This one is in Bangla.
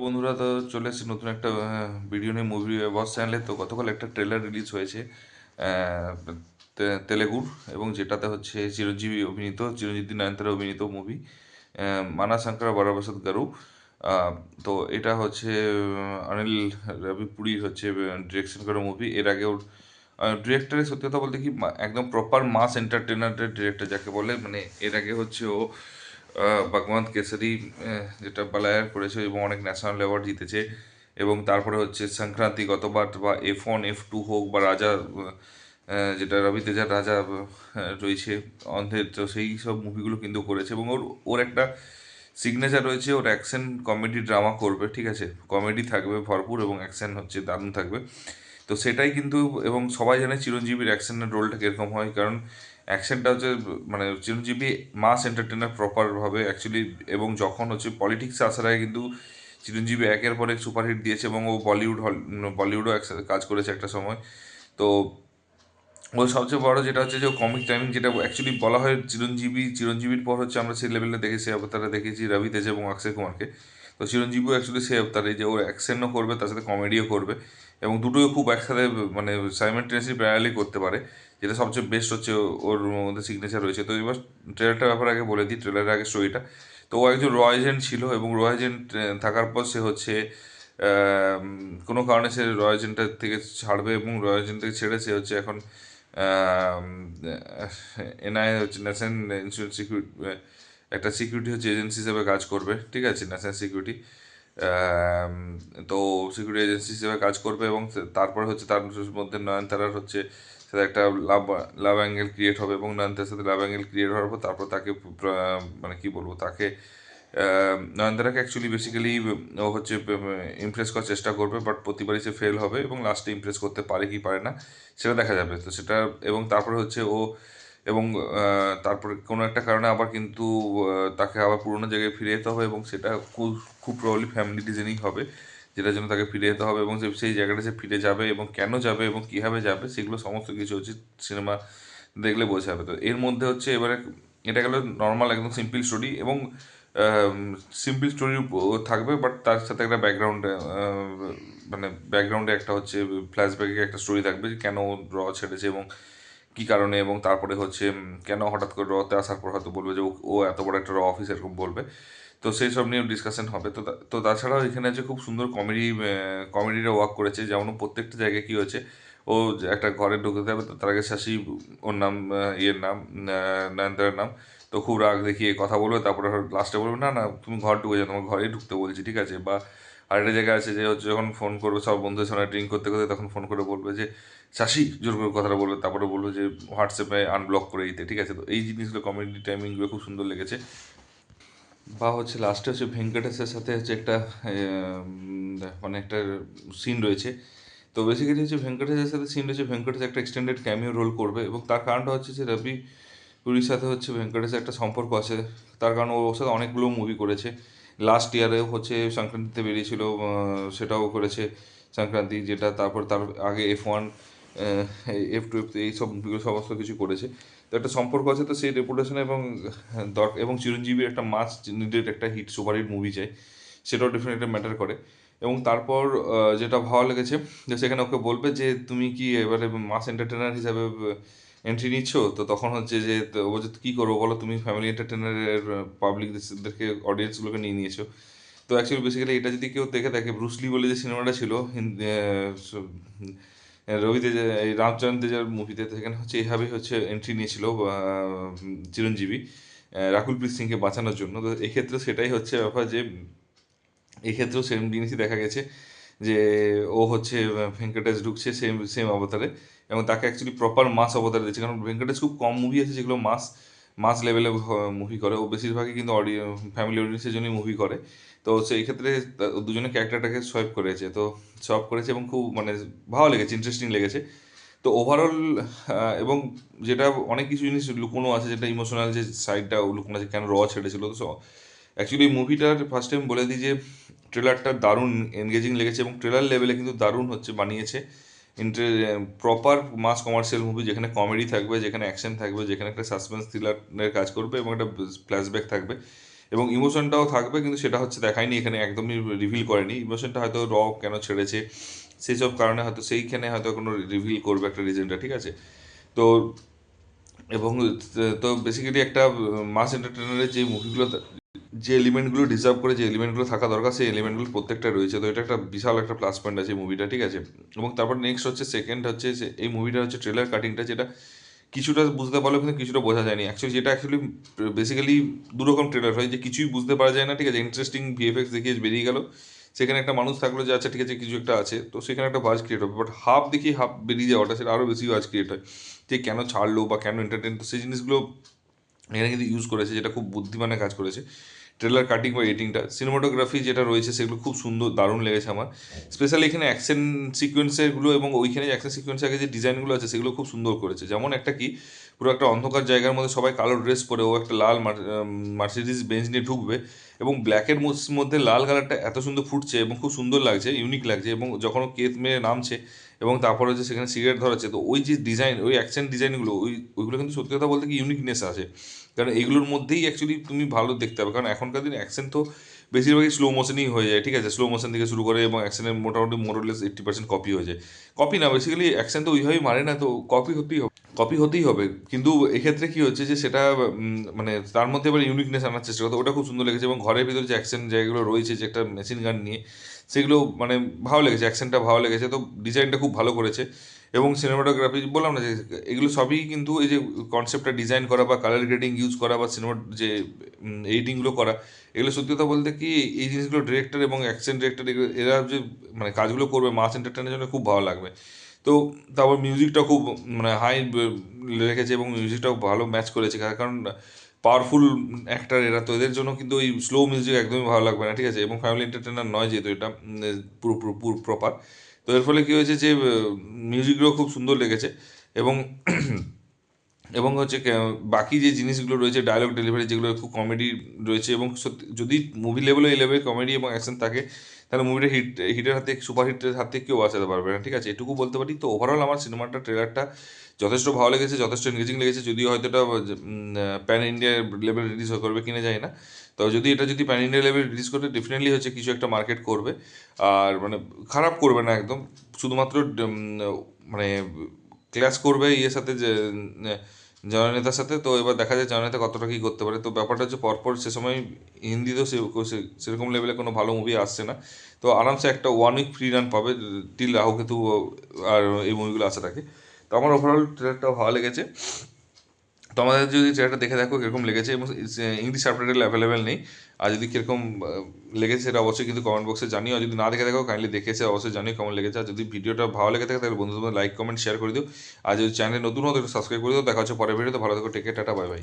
বন্ধুরা, তো চলে এসেছি নতুন একটা ভিডিও নিয়ে মুভি বস চ্যানেলে। তো গতকাল একটা ট্রেলার রিলিজ হয়েছে আহ, তেলেগুর, এবং যেটাতে হচ্ছে চিরঞ্জীবী নয়নতারা অভিনীত মুভি মানা শঙ্কর বরপ্রসাদ গারু। তো এটা হচ্ছে অনিল রাভিপুরির হচ্ছে ডিরেকশন করা মুভি। এর আগে ওর ডিরেক্টরের সত্যি কথা বলতে কি একদম প্রপার মাস এন্টারটেনারের ডিরেক্টর যাকে বলে। মানে এর আগে হচ্ছে ও ভগবান কেসারি যেটা বালায়ার করেছে এবং অনেক ন্যাশনাল অ্যাওয়ার্ড জিতেছে। এবং তারপরে হচ্ছে সংক্রান্তি গতবার, বা F1 F2 হোক, বা রাজা যেটা রবি তেজার রাজা রয়েছে অন্ধের, তো সেই সব মুভিগুলো কিন্তু করেছে। এবং ওর ওর একটা সিগনেচার রয়েছে, ওর অ্যাকশন কমেডি ড্রামা করবে, ঠিক আছে, কমেডি থাকবে ভরপুর এবং অ্যাকশন হচ্ছে দারুণ থাকবে। তো সেটাই কিন্তু, এবং সবাই জানে চিরঞ্জীবীর অ্যাকশনের রোলটা কীরকম হয়, কারণ অ্যাকশনটা হচ্ছে মানে চিরঞ্জীবী মাস এন্টারটেনার প্রপারভাবে অ্যাকচুয়ালি। এবং যখন হচ্ছে পলিটিক্সে আসার আগে কিন্তু চিরঞ্জীবী একের পর এক সুপারহিট দিয়েছে, এবং ও বলিউডও একসাথে কাজ করেছে একটা সময়। তো ও সবচেয়ে বড় যেটা হচ্ছে যে কমিক টাইমিং, যেটা অ্যাকচুয়ালি বলা হয় চিরঞ্জীবীর পর হচ্ছে আমরা সেই লেভেলে দেখেছি, সেই অবতারে দেখেছি রবি তেজ এবং অক্ষয় কুমারকে। তো চিরঞ্জীবীও অ্যাকচুয়ালি সেই অবতারে যে ওর অ্যাকশনও করবে, তার সাথে কমেডিও করবে, এবং দুটোই খুব একসাথে মানে সাইমেন্টেনিয়াসলি প্যারালি করতে পারে, যেটা সবচেয়ে বেস্ট হচ্ছে ওর মধ্যে সিগনেচার রয়েছে। তো এবার ট্রেলারটার ব্যাপারে আগে বলে দিই, ট্রেলারের আগে স্টোরিটা। তো ও একজন র এজেন্ট ছিল, এবং র এজেন্ট থাকার পর সে হচ্ছে আহ, কোনো কারণে সে র এজেন্টের থেকে ছাড়বে, এবং র এজেন্ট থেকে ছেড়ে সে হচ্ছে এখন এনআই হচ্ছে ন্যাশনাল ইন্স্যুরেন্স সিকিউরিটি, একটা সিকিউরিটি হচ্ছে এজেন্সি হিসেবে কাজ করবে, ঠিক আছে, ন্যাশনাল সিকিউরিটি। তো সিকিউরিটি এজেন্সি হিসেবে কাজ করবে, এবং তারপরে হচ্ছে তার মধ্যে নয়নতারার হচ্ছে সাথে একটা লাভ লাভ অ্যাঙ্গেল ক্রিয়েট হবে, এবং নয়নতারার সাথে লাভ অ্যাঙ্গেল ক্রিয়েট হওয়ার পর তারপর তাকে মানে কি বলবো, তাকে নয়নতারাকে অ্যাকচুয়ালি বেসিক্যালি ও হচ্ছে ইমপ্রেস করার চেষ্টা করবে, বাট প্রতিবারই সে ফেল হবে, এবং লাস্টে ইমপ্রেস করতে পারে কি পারে না সেটা দেখা যাবে। তো সেটা, এবং তারপরে হচ্ছে ও, এবং তারপরে কোনো একটা কারণে আবার কিন্তু তাকে আবার পুরোনো জায়গায় ফিরে যেতে হবে, এবং সেটা খুব খুব প্রবলি ফ্যামিলি রিজনিং হবে, যেটার জন্য তাকে ফিরে যেতে হবে, এবং সেই জায়গাটা সে ফিরে যাবে, এবং কেন যাবে এবং কীভাবে যাবে সেগুলো সমস্ত কিছু হচ্ছে সিনেমা দেখলে বোঝা যাবে। তো এর মধ্যে হচ্ছে এবারে এটা গেল নর্মাল একদম সিম্পল স্টোরি, এবং সিম্পল স্টোরি থাকবে, বাট তার সাথে একটা ব্যাকগ্রাউন্ডে মানে ব্যাকগ্রাউন্ডে একটা হচ্ছে ফ্ল্যাশব্যাকে একটা স্টোরি থাকবে যে কেন ও র ছেড়েছে এবং কী কারণে, এবং তারপরে হচ্ছে কেন হঠাৎ করে রতে আসার পর হয়তো বলবে যে ও এত বড় একটা র অফিস এরকম বলবে। তো সেই সব নিয়েও ডিসকাশন হবে। তো তাছাড়াও এখানে আছে খুব সুন্দর কমেডিটা ওয়ার্ক করেছে, যেমন ও প্রত্যেকটা জায়গায় কী হয়েছে, ও যে একটা ঘরে ঢুকতে হবে, তো তার আগে শাসি, ওর নাম ইয়ের নাম নয়নতারার নাম, তো খুব রাগ দেখিয়ে কথা বলবে, তারপরে লাস্টে বলবে না না তুমি ঘর ঢুকে যাও, তোমার ঘরেই ঢুকতে বলছি, ঠিক আছে। বা আরেকটা জায়গা আছে যে হচ্ছে যখন ফোন করবে সব বন্ধুদের সঙ্গে ড্রিঙ্ক করতে করতে, তখন ফোন করে বলবে যে শাসি, জোর করে কথাটা বলবে, তারপরে বলবে যে হোয়াটসঅ্যাপে আনব্লক করে দিতে, ঠিক আছে। তো এই জিনিসগুলো কমেডি টাইমিংগুলো খুব সুন্দর লেগেছে। বা হচ্ছে লাস্টে হচ্ছে ভেঙ্কটেশের সাথে হচ্ছে একটা মানে একটা সিন রয়েছে। তো বেসিক্যালি হচ্ছে ভেঙ্কটেশের সাথে সিন রয়েছে, ভেঙ্কটেশ একটা এক্সটেন্ডেড ক্যামিও রোল করবে, এবং তার কারণটা হচ্ছে যে রবি পুরীর সাথে হচ্ছে ভেঙ্কটেশের একটা সম্পর্ক আছে। তার কারণ ওর সাথে অনেকগুলো মুভি করেছে। লাস্ট ইয়ারেও হচ্ছে সংক্রান্তিতে বেরিয়েছিল, সেটাও করেছে সংক্রান্তি, যেটা তারপর তার আগে F1 F2 এইসব মুভিগুলো সমস্ত কিছু করেছে। তো একটা সম্পর্ক আছে, তো সেই রেপুটেশন এবং দরকার, এবং চিরঞ্জীবীর একটা মাস নিডেড একটা হিট সুপারহিট মুভি চাই, সেটাও ডেফিনেটলি ম্যাটার করে। এবং তারপর যেটা ভালো লেগেছে, যে সেখানে ওকে বলবে যে তুমি কি এবারে মাস এন্টারটেনার হিসাবে এন্ট্রি নিচ্ছ, তো তখন হচ্ছে যে তো ও বলছে কী করবো বলো, তুমি ফ্যামিলি এন্টারটেনারের পাবলিকদেরকে অডিয়েন্সগুলোকে নিয়ে নিয়েছো। তো অ্যাকচুয়ালি বেসিক্যালি এটা যদি কেউ দেখে থাকে, ব্রুসলি বলে যে সিনেমাটা ছিল রবি তেজা, এই রামচরণ তেজার মুভিতে, তো সেখানে হচ্ছে এইভাবেই হচ্ছে এন্ট্রি নিয়েছিল চিরঞ্জীবী রাকুল প্রীত সিংকে বাঁচানোর জন্য। তো এক্ষেত্রে সেটাই হচ্ছে ব্যাপার, যে এক্ষেত্রেও সেম জিনিসই দেখা গেছে, যে ও হচ্ছে ভেঙ্কটেশ ঢুকছে সেম সেম অবতারে, এবং তাকে অ্যাকচুয়ালি প্রপার মাস অবতারে দিচ্ছে, কারণ ভেঙ্কটেশ খুব কম মুভি আছে যেগুলো মাস মাস লেভেলে মুভি করে। ও বেশিরভাগই কিন্তু ফ্যামিলি অডিয়েন্সের জন্যই মুভি করে। তো সেই ক্ষেত্রে দুজনে ক্যারেক্টারটাকে সোয়াইপ করেছে, তো সোয়াইপ করেছে, এবং খুব মানে ভালো লেগেছে, ইন্টারেস্টিং লেগেছে। তো ওভারঅল, এবং যেটা অনেক কিছু জিনিস লুকোনো আছে, যেটা ইমোশনাল যে সাইডটা লুকোনো আছে, কেন র ছেড়েছিল। তো অ্যাকচুয়ালি মুভিটার ফার্স্ট টাইম বলে দিই যে ট্রেলারটা দারুণ এনগেজিং লেগেছে, এবং ট্রেলার লেভেলে কিন্তু দারুণ হচ্ছে বানিয়েছে। প্রপার মাস কমার্শিয়াল মুভি, যেখানে কমেডি থাকবে, যেখানে অ্যাকশন থাকবে, যেখানে একটা সাসপেন্স থ্রিলারের কাজ করবে, এবং একটা ফ্ল্যাশব্যাক থাকবে, এবং ইমোশনটাও থাকবে, কিন্তু সেটা হচ্ছে দেখায়নি এখানে, একদমই রিভিল করেনি ইমোশনটা, হয়তো কেন ছেড়েছে সেই সব কারণে হয়তো সেইখানে হয়তো কোনো রিভিল করবে একটা রিজনটা, ঠিক আছে। তো এবং তো বেসিক্যালি একটা মাস এন্টারটেনারের যে মুভিগুলো, যে এলিমেন্টগুলো ডিজার্ভ করে, যে এলিমেন্টগুলো থাকা দরকার, সেই এলিমেন্টগুলো প্রত্যেকটা রয়েছে। তো এটা একটা বিশাল একটা প্লাস পয়েন্ট আছে এই মুভিটা, ঠিক আছে। এবং তারপর নেক্সট হচ্ছে, সেকেন্ড হচ্ছে যে এই মুভিটা হচ্ছে ট্রেলার কাটিংটা, যেটা কিছুটা বুঝতে পারলো কিন্তু কিছুটা বোঝা যায়নি অ্যাকচুয়ালি, যেটা অ্যাকচুয়ালি বেসিক্যালি দুরকম ট্রেলার হয়, যে কিছুই বুঝতে পারা যায় না, ঠিক আছে, ইন্টারেস্টিং ভিএফএক্স দেখিয়ে বেরিয়ে গেল, সেখানে একটা মানুষ থাকলো যে আচ্ছা ঠিক আছে কিছু একটা আছে, তো সেখানে একটা বাজ ক্রিয়েট হবে। বাট হাফ দেখি হাফ বেরিয়ে যাওয়াটা, সেটা আরও বেশি বাজ ক্রিয়েট হয়, যে কেন ছাড়লো বা কেন এন্টারটেন, তো সেই জিনিসগুলো এখানে কিন্তু ইউজ করেছে, যেটা খুব বুদ্ধিমানে কাজ করেছে ট্রেলার কাটিং বা এডিটিংটা। সিনেমাটোগ্রাফি যেটা রয়েছে সেগুলো খুব সুন্দর, দারুণ লেগেছে আমার। স্পেশালি এখানে অ্যাকশন সিকোয়েন্সেরগুলো এবং ওইখানে যে অ্যাকশন সিকোয়েন্সের আগে যে ডিজাইনগুলো আছে সেগুলো খুব সুন্দর করেছে। যেমন একটা কি, পুরো একটা অন্ধকার জায়গার মধ্যে সবাই কালো ড্রেস পরে, ও একটা লাল মার্সিডিজ বেঞ্চ নিয়ে ঢুকবে, এবং ব্ল্যাকের মধ্যে লাল কালারটা এত সুন্দর ফুটছে এবং খুব সুন্দর লাগছে, ইউনিক লাগছে। এবং যখন ও কেত মেরে নামছে এবং তারপরে হচ্ছে সেখানে সিগারেট ধরাচ্ছে, তো ওই যে ডিজাইন, ওই অ্যাকশন ডিজাইনগুলো, ওইগুলো কিন্তু সত্যি কথা বলতে কি ইউনিকনেস আছে। কারণ এগুলোর মধ্যেই অ্যাকচুয়ালি তুমি ভালো দেখতে হবে, কারণ এখনকার দিনে অ্যাকশন তো বেশিরভাগই স্লো মোশনই হয়ে যায়, ঠিক আছে, স্লো মোশন থেকে শুরু করে, এবং অ্যাকশনের মোটামুটি মোরলেস 80% কপি হয়ে যায়। কপি না, বেসিক্যালি অ্যাকশন তো ওইভাবেই মারে না, তো কপি হতেই হবে। কিন্তু এক্ষেত্রে কি হচ্ছে যে সেটা মানে তার মধ্যে এবার ইউনিকনেস আনার চেষ্টা করতে, ওটা খুব সুন্দর লেগেছে। এবং ঘরের ভিতরে যে অ্যাকশন জায়গাগুলো রয়েছে, যে একটা মেশিন গান নিয়ে, সেগুলো মানে ভালো লেগেছে, অ্যাকশনটা ভালো লেগেছে, তো ডিজাইনটা খুব ভালো করেছে। এবং সিনেমাটোগ্রাফি বললাম না যে এগুলো সবই কিন্তু, এই যে কনসেপ্টটা ডিজাইন করা বা কালার গ্রেডিং ইউজ করা বা সিনেমা যে এডিটিংগুলো করা, এগুলো সত্যি কথা বলতে কি এই জিনিসগুলো ডিরেক্টর এবং অ্যাকশন ডিরেক্টর এরা যে মানে কাজগুলো করবে মাস এন্টারটেনের জন্য খুব ভালো লাগবে। তো তারপর মিউজিকটা খুব মানে হাই রেখেছে, এবং মিউজিকটাও ভালো ম্যাচ করেছে, কারণ পাওয়ারফুল অ্যাক্টার এরা, তো এদের জন্য কিন্তু ওই স্লো মিউজিক একদমই ভালো লাগবে না, ঠিক আছে। এবং ফ্যামিলি এন্টারটেনার নয় যেহেতু এটা পুরো পুরো প্রপার, তো এর ফলে কী হয়েছে যে মিউজিকগুলো খুব সুন্দর লেগেছে। এবং এবং হচ্ছে বাকি যে জিনিসগুলো রয়েছে, ডায়লগ ডেলিভারি যেগুলো খুব কমেডি রয়েছে, এবং সত্যি যদি মুভি লেভেলে এই লেভেলে কমেডি এবং অ্যাকশন থাকে, তাহলে মুভিটা হিটের হাতে, সুপার হিটের হাত থেকে কেউ বাঁচাতে পারবে না, ঠিক আছে, এটুকু বলতে পারি। তো ওভারঅল আমার সিনেমাটা ট্রেলারটা যথেষ্ট ভালো লেগেছে, যথেষ্ট এনগেজিং লেগেছে। যদিও হয়তো এটা প্যান ইন্ডিয়া লেভেল রিলিজ করবে কিনা যায় না, তো যদি প্যান ইন্ডিয়া লেভেল রিলিজ করে, ডেফিনেটলি হচ্ছে কিছু একটা মার্কেট করবে, আর মানে খারাপ করবে না একদম, শুধুমাত্র মানে ক্লাস করবে ইয়ের সাথে, যে জননেতার সাথে। তো এবার দেখা যায় জননেতা কতটা কী করতে পারে। তো ব্যাপারটা হচ্ছে পরপর সে সময় হিন্দিতেও সেরকম লেভেলে কোনো ভালো মুভি আসছে না, তো আরামসে একটা 1 উইক ফ্রি রান পাবে টিল রাহুকেতু আর এই মুভিগুলো আসা থাকে। তো আমার ওভারঅল ট্রেলারটা ভালো লেগেছে। তো আমাদের যদি ট্রেলারটা দেখে দেখো কীরকম লেগেছে, এবং ইংলিশ সাবটাইটেল অ্যাভেলেবেল নেই, আর যদি কীরকম লেগেছে সেটা অবশ্যই কিন্তু কমেন্ট বক্সে জানিও। আর যদি না দেখে দেখো কাইন্ডলি দেখে এসে অবশ্যই জানিও কেমন লেগেছে। আর যদি ভিডিওটা ভালো লেগে থাকে তাহলে বন্ধুদের লাইক কমেন্ট শেয়ার করে দিও। আর যদি চ্যানেলে নতুন হতো একটু সাবস্ক্রাইব করে দিও। দেখা হচ্ছে পরের ভিডিওতে, ভালো থেকো, take care, tata, bye by.